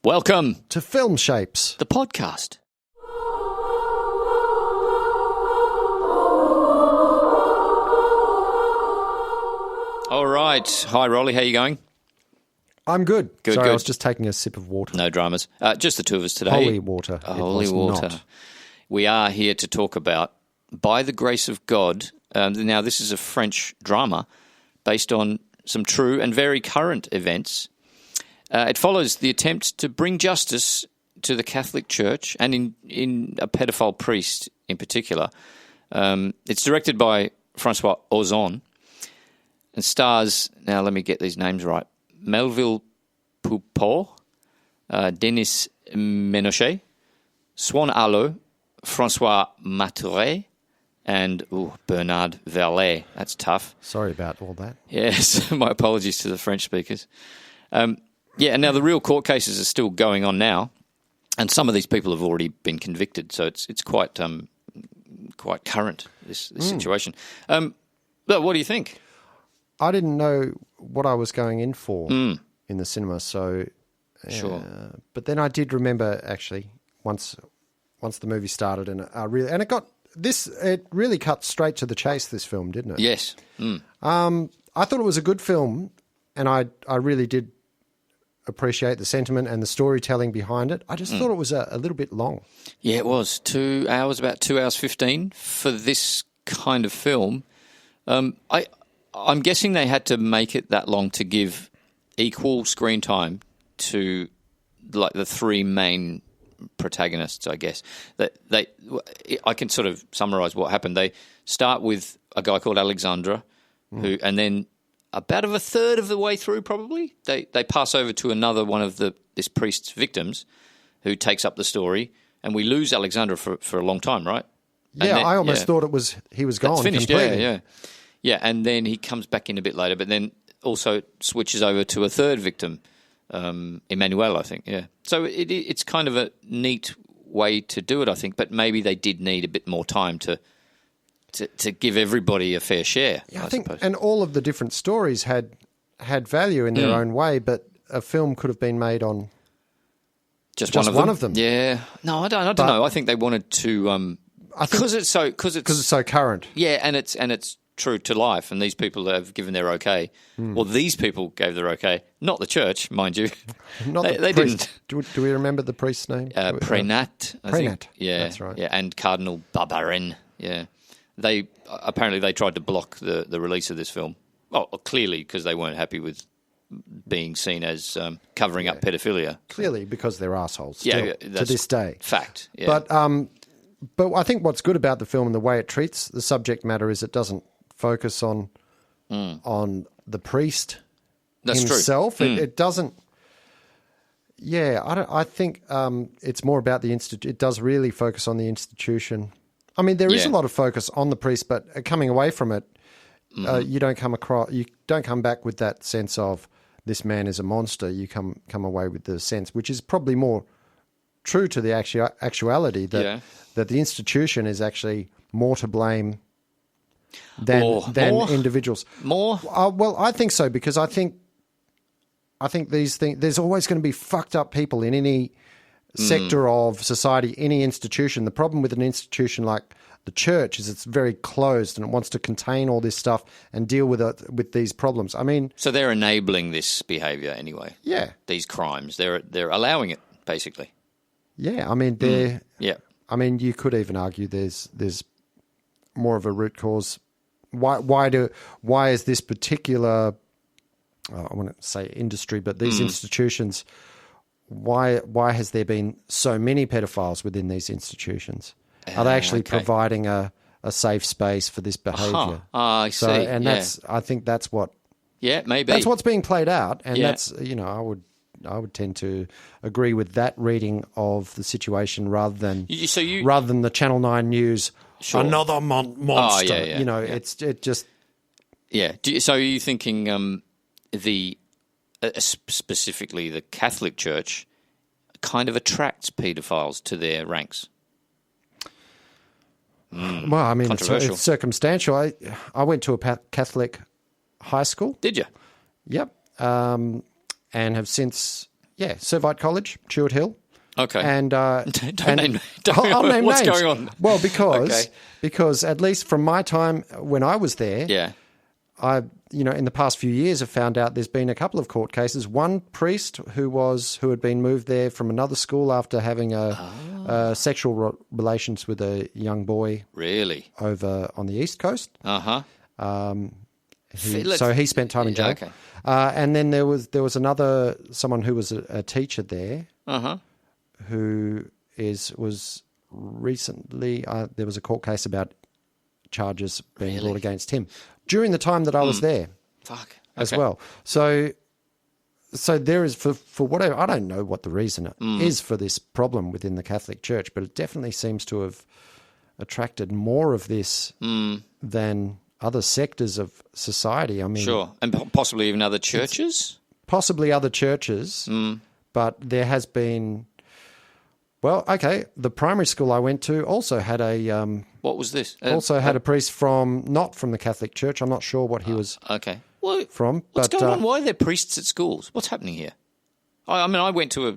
Welcome to Film Shapes, the podcast. All right. Hi, Roly. How you going? I'm good. Sorry, good. I was just taking a sip of water. No dramas. Just the two of us today. Holy water. Holy water. Not. We are here to talk about By the Grace of God. Now, this is a French drama based on some true and very current events. It follows the attempt to bring justice to the Catholic Church and in a pedophile priest in particular. It's directed by Francois Ozon and stars, now let me get these names right, Melville Poupeau, Denis Ménochet, Swan Arlo, Francois Maturet, and Bernard Verlet. That's tough. Sorry about all that. Yes, my apologies to the French speakers. And now the real court cases are still going on now, and some of these people have already been convicted, so it's quite current, this situation. But what do you think? I didn't know what I was going in for in the cinema, so Sure. But then I did remember actually once the movie started, and it really cut straight to the chase. This film, didn't it? Yes. I thought it was a good film, and I really did appreciate the sentiment and the storytelling behind it. I just thought it was a little bit long. Yeah, it was 2 hours, about 2 hours 15 for this kind of film. I'm guessing they had to make it that long to give equal screen time to like the three main protagonists, I guess. I can sort of summarise what happened. They start with a guy called Alexandra, and then about a third of the way through, probably, they pass over to another one of this priest's victims, who takes up the story, and we lose Alexandra for a long time, right? Yeah, I almost thought he was gone. That's finished. Completely. Yeah, and then he comes back in a bit later, but then also switches over to a third victim, Emmanuel, I think. Yeah, so it's kind of a neat way to do it, I think. But maybe they did need a bit more time to give everybody a fair share. Yeah, I think, and all of the different stories had value in their own way, but a film could have been made on just one of them. Yeah, no, I don't know. I think they wanted to because it's so current. Yeah, and it's true to life, and these people have given their okay. Well, these people gave their okay, not the church, mind you. Not they priest. didn't. Do we remember the priest's name? Prenat. I think. Yeah, that's right. Yeah, and Cardinal Barbarin. Yeah, they tried to block the release of this film. Well, clearly because they weren't happy with being seen as covering up pedophilia. Clearly, because they're assholes. Still, to this day. Fact. Yeah. But I think what's good about the film and the way it treats the subject matter is it doesn't focus on the priest himself. True. It doesn't. Yeah, I think it's more about the institute. It does really focus on the institution. I mean, there is a lot of focus on the priest, but coming away from it, you don't come back with that sense of this man is a monster. You come away with the sense, which is probably more true to the actuality, that the institution is actually more to blame than individuals. More? Well, I think so, because I think these things. There's always going to be fucked up people in any sector of society, any institution. The problem with an institution like the church is it's very closed and it wants to contain all this stuff and deal with these problems. I mean, so they're enabling this behaviour anyway. Yeah, these crimes. They're allowing it basically. Yeah, I mean I mean, you could even argue there's more of a root cause. Why is this particular, I want to say industry, but these institutions, why has there been so many pedophiles within these institutions? Are they actually providing a safe space for this behaviour? I see. And I think that's what. Yeah, maybe that's what's being played out, and that's I would tend to agree with that reading of the situation rather than the Channel 9 News. Sure. Another monster. Oh, yeah. It just. Yeah. So are you thinking specifically the Catholic Church kind of attracts paedophiles to their ranks? Well, I mean, it's circumstantial. I went to a Catholic high school. Did you? Yep. And have since Servite College, Chewett Hill. Okay. And don't name I'll name what's names. going on. Well, because at least from my time when I was there, Yeah. in the past few years have found out there's been a couple of court cases. One priest who had been moved there from another school after having sexual relations with a young boy. Really? Over on the East Coast. Uh-huh. So he spent time in jail. Okay. And then there was someone who was a teacher there. Uh-huh. Who was recently there was a court case about charges being brought against him during the time that I was there. Fuck. As well. So there is for whatever, I don't know what the reason is for this problem within the Catholic Church, but it definitely seems to have attracted more of this than other sectors of society. I mean, sure, and possibly even other churches. Possibly other churches, but there has been. Well, okay. The primary school I went to also had a. What was this? Also had a priest not from the Catholic Church. I'm not sure what he was. Okay. Well, from. What's going on? Why are there priests at schools? What's happening here? I mean, I went to a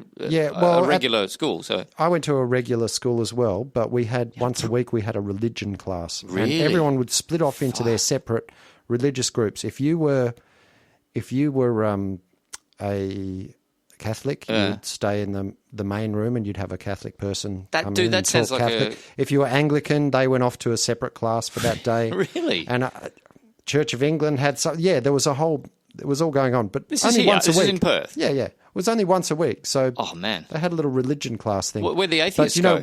regular school, so I went to a regular school as well. But we had once a week we had a religion class, really? And everyone would split off into their separate religious groups. If you were a Catholic, you'd stay in the main room and you'd have a Catholic person come in and sounds talk like Catholic. If you were Anglican, they went off to a separate class for that day. Really? And Church of England had some. Yeah, there was all going on, but this only is once a week. This is in Perth. Yeah. It was only once a week. So man, they had a little religion class thing. Where the atheists go?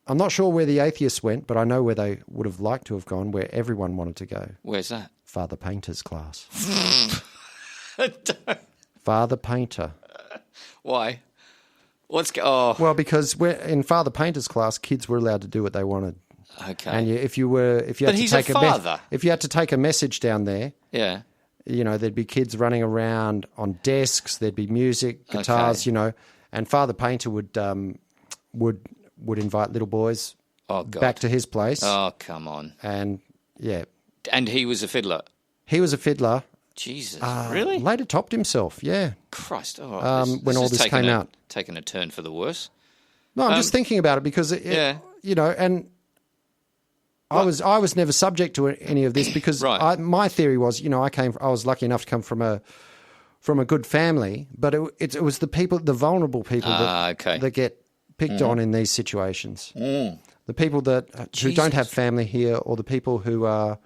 I'm not sure where the atheists went, but I know where they would have liked to have gone, where everyone wanted to go. Where's that? Father Painter's class. Father Painter. Why? Well, because in Father Painter's class, kids were allowed to do what they wanted. Okay. And if you had to take a message down there, yeah, there'd be kids running around on desks. There'd be music, guitars, and Father Painter would invite little boys back to his place. Oh, come on. And and he was a fiddler. He was a fiddler. Jesus, really? Later topped himself, yeah. Christ, when all this came out. Taking a turn for the worse. No, I'm just thinking about it because, and I was never subject to any of this because my theory was, I was lucky enough to come from a good family, but it was the vulnerable people that get picked on in these situations. The people who don't have family here, or the people who are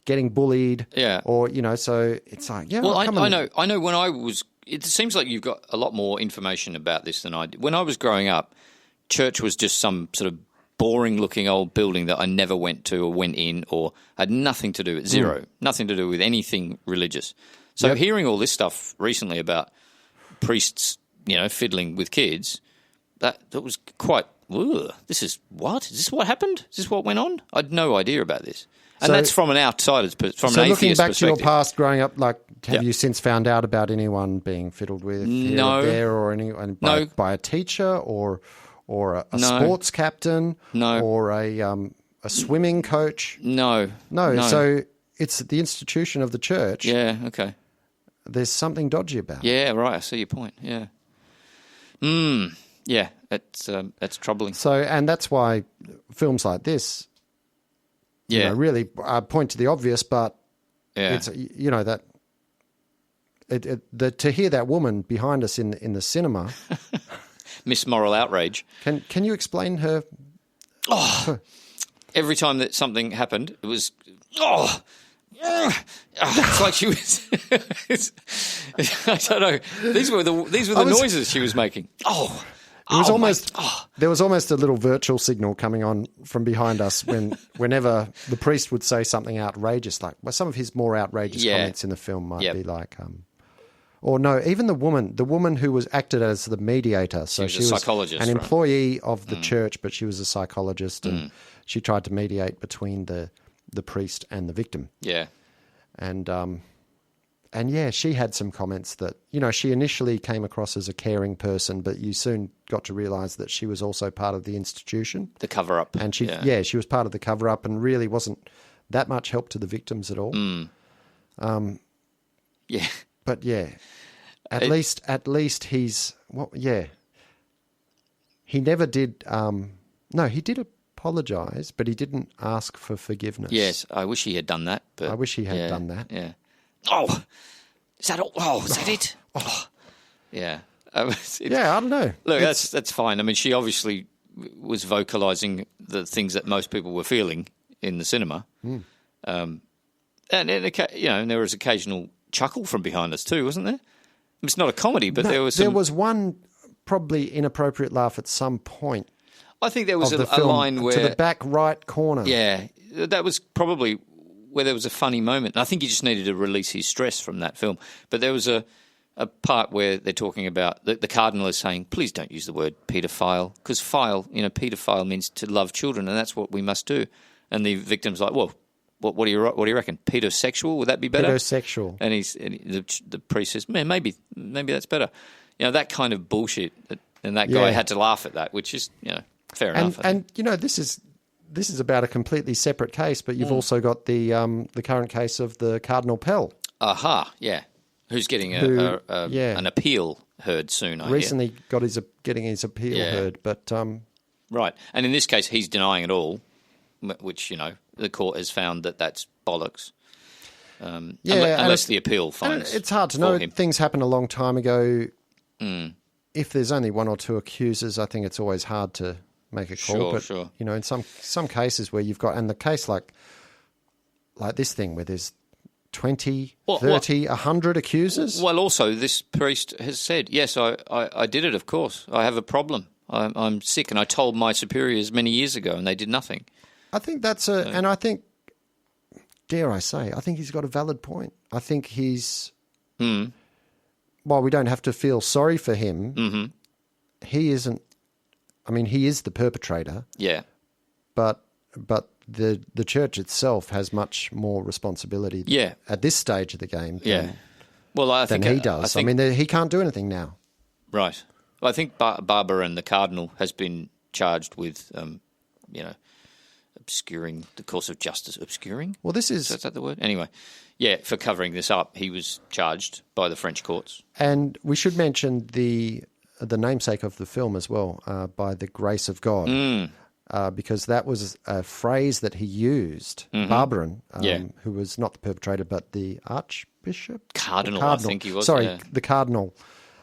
getting bullied, or so it's like, Well, I know. When I was, it seems like you've got a lot more information about this than I did. When I was growing up, church was just some sort of boring-looking old building that I never went to or went in, or had nothing to do with nothing to do with anything religious. So hearing all this stuff recently about priests, fiddling with kids, that was quite. This is what? Is this what happened? Is this what went on? I had no idea about this. And that's from an outsider's, from an atheist perspective. So looking back to your past growing up, have you since found out about anyone being fiddled with here or there, or anyone by a teacher or a sports captain, or a swimming coach? No. So it's the institution of the church. Yeah, okay. There's something dodgy about it. Yeah, right. I see your point. Yeah. Yeah, that's troubling. So, and that's why films like this, really point to the obvious, but it's that to hear that woman behind us in the cinema, Miss Moral Outrage. Can you explain her? Every time that something happened, it was it's like she was. I don't know. These were the noises she was making. It was there was almost a little virtual signal coming on from behind us whenever the priest would say something outrageous, like some of his more outrageous comments in the film might be like, or no, even the woman who was acted as the mediator. So she was a psychologist, an employee of the church, but she was a psychologist, and she tried to mediate between the priest and the victim. Yeah, and she had some comments that, she initially came across as a caring person, but you soon got to realise that she was also part of the institution. The cover-up. And she was part of the cover-up and really wasn't that much help to the victims at all. Yeah. But yeah. At least he's He never did. No, he did apologise, but he didn't ask for forgiveness. Yes, I wish he had done that. But I wish he had done that. Yeah. Oh, is that all? Oh, is that it? Oh, yeah. I don't know. Look, that's fine. I mean, she obviously was vocalising the things that most people were feeling in the cinema, and there was occasional chuckle from behind us too, wasn't there? It's not a comedy, but there was some... There was one probably inappropriate laugh at some point. I think there was a line where... To the back right corner. Yeah, that was probably where there was a funny moment. And I think he just needed to release his stress from that film. But there was a part where they're talking about... The cardinal is saying, please don't use the word paedophile, because paedophile means to love children, and that's what we must do. And the victim's like, well... What do you reckon? Pedosexual? Would that be better? Pedosexual. And the priest says, man, maybe that's better. That kind of bullshit. And that guy had to laugh at that, which is fair enough. And this is about a completely separate case, but you've also got the current case of the Cardinal Pell. Aha, yeah. Who's getting an appeal heard soon? Recently got getting his appeal heard, but right. And in this case, he's denying it all, which the court has found that that's bollocks. Unless the appeal finds. It's hard to know. Him. Things happened a long time ago. If there's only one or two accusers, I think it's always hard to make a call. Sure. In some cases where you've got, and the case like this thing where there's 20, 30, 100 accusers. Well, also this priest has said, yes, I did it. Of course, I have a problem. I'm sick, and I told my superiors many years ago, and they did nothing. I think and I think, dare I say, I think he's got a valid point. I think he's, while we don't have to feel sorry for him, he isn't, he is the perpetrator. Yeah. But the church itself has much more responsibility at this stage of the game than he does. He can't do anything now. Right. Well, I think Barbara and the Cardinal has been charged with, obscuring the course of justice. Obscuring? Well, this is... Is that the word? Anyway, for covering this up, he was charged by the French courts. And we should mention the namesake of the film as well, by the grace of God, because that was a phrase that he used, Barbarin, who was not the perpetrator but the Archbishop? Cardinal, I think he was. Sorry, the Cardinal.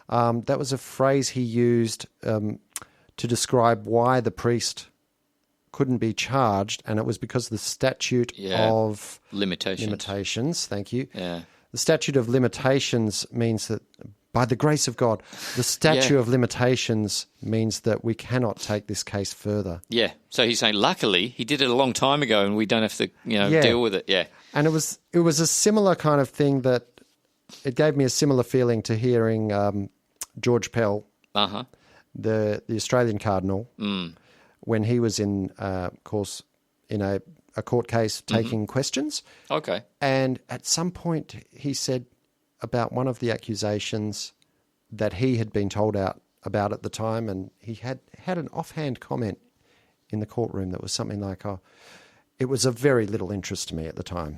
That was a phrase he used to describe why the priest couldn't be charged, and it was because the statute of limitations. Thank you. Yeah. The statute of limitations means that, by the grace of God, the statute of limitations means that we cannot take this case further. Yeah. So he's saying, luckily, he did it a long time ago, and we don't have to, deal with it. Yeah. And it was a similar kind of thing that it gave me a similar feeling to hearing George Pell, the Australian cardinal. When he was in a court case taking questions. Okay. And at some point he said about one of the accusations that he had been told about at the time, and he had an offhand comment in the courtroom that was something like, it was of very little interest to me at the time.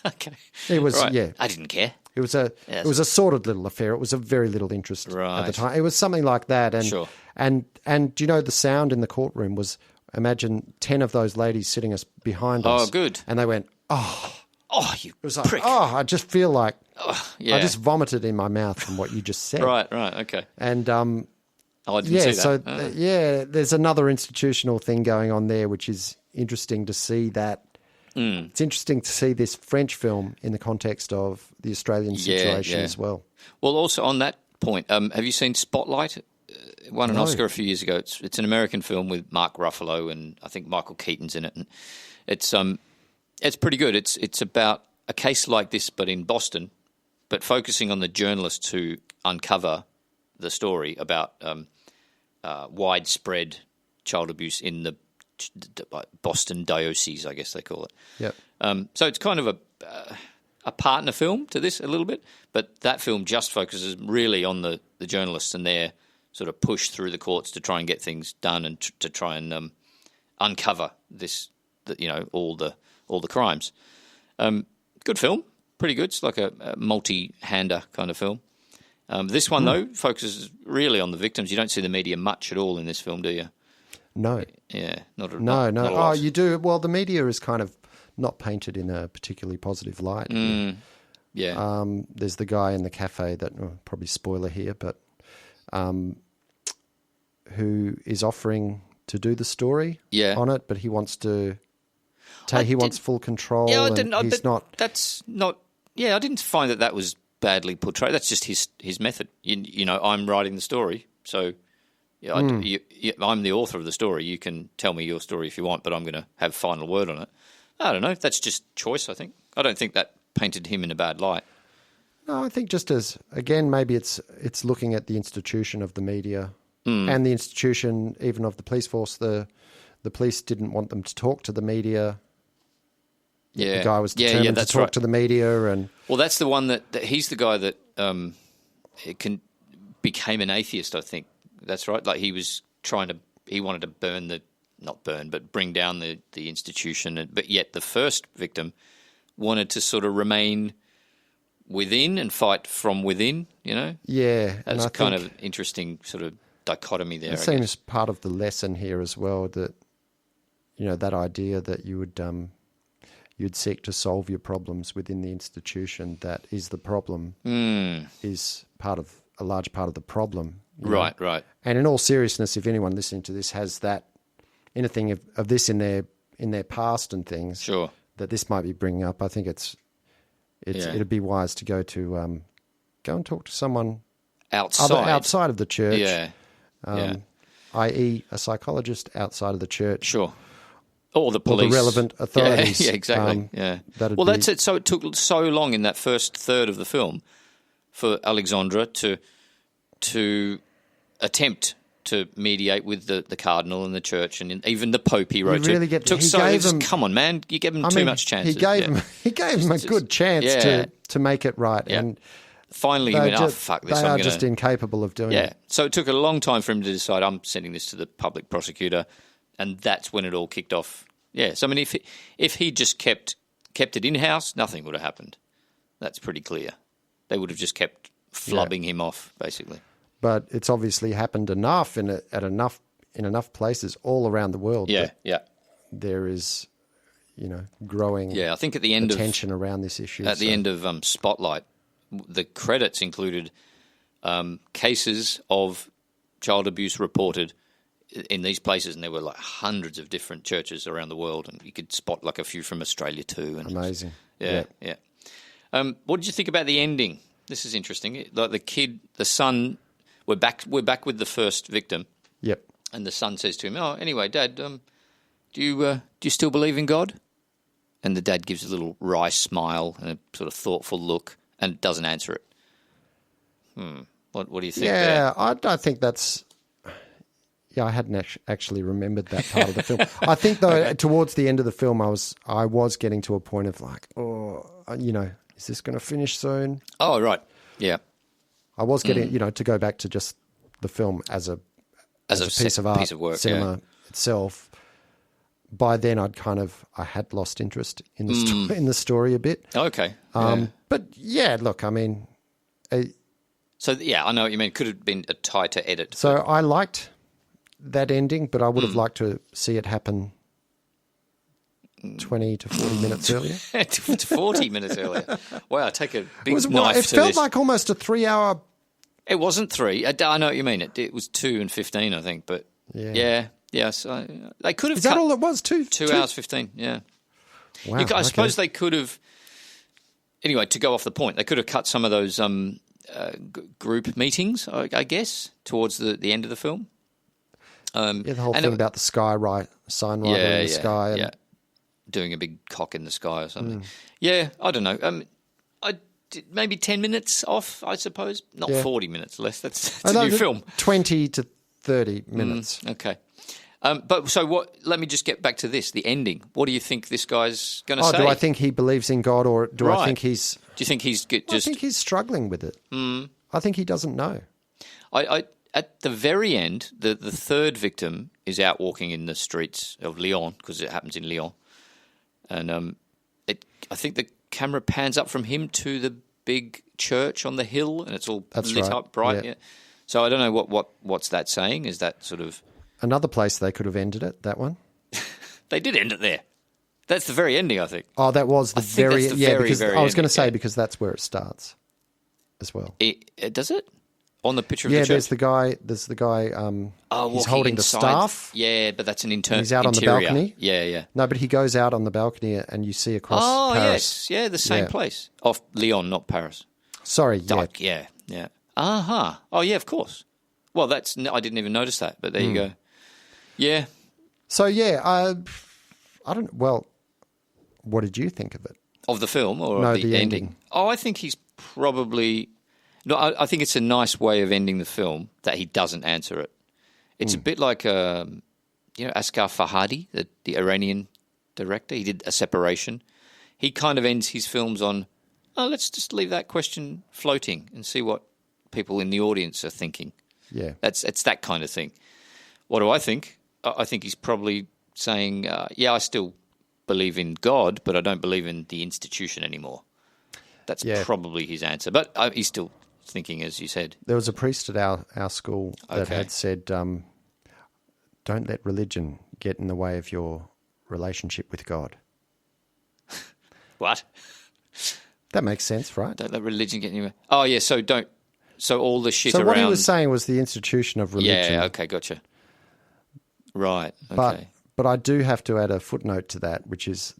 Okay. It was, right. I didn't care. It was a sordid little affair. It was of very little interest at the time. It was something like that. And and do you know the sound in the courtroom was, imagine 10 of those ladies sitting behind us. Oh, good. And they went, you it was like, prick. I just feel like I just vomited in my mouth from what you just said. Right, okay. And I didn't see that. So there's another institutional thing going on there, which is interesting to see that. It's interesting to see this French film in the context of the Australian situation as well. Well, also on that point, have you seen Spotlight? It won an Oscar a few years ago. It's an American film with Mark Ruffalo and I think Michael Keaton's in it. And it's pretty good. It's about a case like this, but in Boston, but focusing on the journalists who uncover the story about widespread child abuse in the Boston diocese, I guess they call it. Yep. So it's kind of a partner film to this a little bit, but that film just focuses really on the journalists and their sort of push through the courts to try and get things done and to try and uncover all the crimes. Good film, pretty good. It's like a multi-hander kind of film. This one, though, focuses really on the victims. You don't see the media much at all in this film, do you? No. Yeah, not a No. Not a Oh, lot. you do. Well, the media is kind of not painted in a particularly positive light. Yeah. There's the guy in the cafe that, probably spoiler here, but who is offering to do the story on it, but he wants to he wants full control. Yeah, I didn't find that was badly portrayed. That's just his method. You know, I'm writing the story, so I'm the author of the story. You can tell me your story if you want, but I'm going to have final word on it. I don't know. That's just choice, I think. I don't think that painted him in a bad light. No, I think just as, again, maybe it's looking at the institution of the media and the institution even of the police force. The police didn't want them to talk to the media. Yeah. The guy was determined to talk to the media. And well, that's the one that he's the guy that became an atheist, I think. That's right. Like he wanted to bring down the institution. But yet the first victim wanted to sort of remain within and fight from within, you know? Yeah. That's kind of interesting sort of dichotomy there. It seems part of the lesson here as well that, you know, that idea that you would you'd seek to solve your problems within the institution that is the problem is a large part of the problem. Right. And in all seriousness, if anyone listening to this has that anything of this in their past and things, sure, that this might be bringing up, I think it'd be wise to go and talk to someone outside of the church, i.e. a psychologist outside of the church, sure, or the police, or the relevant authorities. Yeah, exactly. That's it. So it took so long in that first third of the film for Alexandra to attempt to mediate with the cardinal and the church and even the Pope. He wrote come on, man, you gave him too much chances. He gave him a good chance to make it right, and finally he went, fuck this. They are just incapable of doing it. Yeah, so it took a long time for him to decide, I'm sending this to the public prosecutor, and that's when it all kicked off. Yeah, so I mean, if he just kept it in-house, nothing would have happened. That's pretty clear. They would have just kept flubbing him off, basically. But it's obviously happened enough in enough places all around the world. Yeah. There is, growing. I think at the end attention around this issue. At the end of Spotlight, the credits included cases of child abuse reported in these places, and there were like hundreds of different churches around the world, and you could spot like a few from Australia too. And amazing. Yeah. What did you think about the ending? This is interesting. Like the son. We're back with the first victim. Yep. And the son says to him, "Oh, anyway, Dad, do you still believe in God?" And the dad gives a little wry smile and a sort of thoughtful look, and doesn't answer it. What do you think? Yeah, I think that's. Yeah, I hadn't actually remembered that part of the film. I think though, towards the end of the film, I was getting to a point of like, is this going to finish soon? Oh, right. Yeah. I was getting, to go back to just the film as a piece of art, piece of work, cinema itself. By then, I had lost interest in the story a bit. Okay. But yeah, look, I mean, so yeah, I know what you mean. Could have been a tighter edit. So I liked that ending, but I would have liked to see it happen 20 to 40 minutes earlier. 40 minutes earlier. Wow, take a big knife to this. It felt like almost a 3-hour... It wasn't 3. I know what you mean. It was 2 and 15, I think. But yeah. So they could have. Is that all it was? 2 hours 15. Yeah. Wow. I suppose they could have. Anyway, to go off the point, they could have cut some of those group meetings, I guess, towards the end of the film. The whole thing about the sign writer in the sky. Yeah. Doing a big cock in the sky or something. Yeah, I don't know. I did maybe 10 minutes off, I suppose. Not 40 minutes less. That's a new film. 20 to 30 minutes. Okay. But so what? Let me just get back to this. The ending. What do you think this guy's going to say? Do I think he believes in God, or do I think he's? Do you think he's just? I think he's struggling with it. I think he doesn't know. I at the very end, the third victim is out walking in the streets of Lyon, because it happens in Lyon, and I think the camera pans up from him to the big church on the hill, and it's all That's lit right. up bright. Yeah. Yeah. So I don't know what's that saying. Is that sort of Another place they could have ended it, that one. they did end it there? That's the very ending, I think. Oh, that was the think very... that's the yeah, very, because very I was going to ending, say, yeah. because that's where it starts as well. Does it? On the picture of Yeah, the church? There's the guy, he's walking holding the inside. staff. Yeah, but that's an interior. He's out on the balcony. Yeah, yeah. No, but he goes out on the balcony and you see across Oh, Paris. yes. Yeah, the same Yeah. place. Off Lyon, not Paris. Sorry, yeah. Like, yeah. Uh-huh. Oh, yeah, of course. Well, I didn't even notice that, but there you go. Yeah. So, yeah, I don't... Well, what did you think of it? Of the film or No, of the ending? ending. Oh, I think he's probably... No, I think it's a nice way of ending the film that he doesn't answer it. It's a bit like, Asghar Farhadi, the Iranian director. He did A Separation. He kind of ends his films on, let's just leave that question floating and see what people in the audience are thinking. Yeah. It's that kind of thing. What do I think? I think he's probably saying, I still believe in God, but I don't believe in the institution anymore. That's probably his answer. But he's still thinking, as you said. There was a priest at our school that Okay. had said, don't let religion get in the way of your relationship with God. What? That makes sense, right? Don't let religion get anywhere. Oh, yeah, so all the shit So around... what he was saying was the institution of religion. Yeah, okay, gotcha. Right, okay. But I do have to add a footnote to that, which is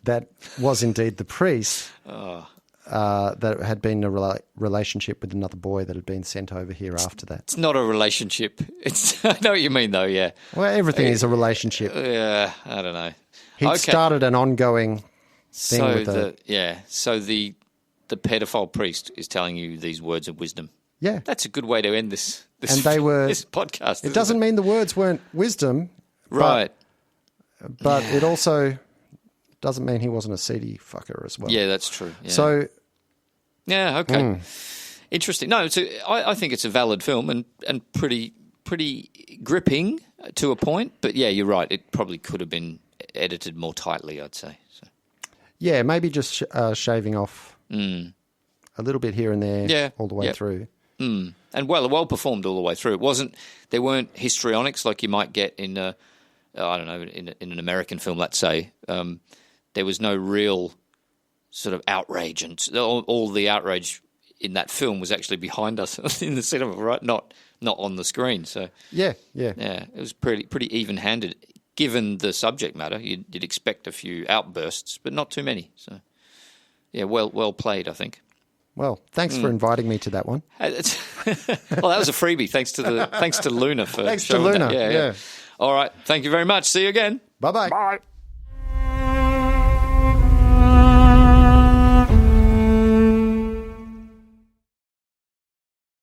that was indeed the priest that had been in a relationship with another boy that had been sent over here after that. It's not a relationship. I know what you mean, though, yeah. Well, everything is a relationship. Yeah, I don't know. He'd started an ongoing thing So with the pedophile priest is telling you these words of wisdom. Yeah. That's a good way to end this And they were... this podcast. It doesn't mean the words weren't wisdom. Right. But it also doesn't mean he wasn't a seedy fucker as well. Yeah, that's true. Yeah. So... Yeah, okay. Interesting. No, I think it's a valid film and pretty gripping to a point. But yeah, you're right. It probably could have been edited more tightly, I'd say. So. Yeah, maybe just shaving off a little bit here and there all the way through. And well performed all the way through. There weren't histrionics like you might get in I don't know, in an American film, let's say. There was no real sort of outrage, and all the outrage in that film was actually behind us in the cinema, right? Not on the screen. So Yeah. it was pretty even-handed. Given the subject matter, you'd expect a few outbursts, but not too many. So yeah, well played, I think. Well, thanks for inviting me to that one. Well, that was a freebie. Thanks to Luna for Thanks to showing Luna. that. Yeah. All right. Thank you very much. See you again. Bye-bye. Bye.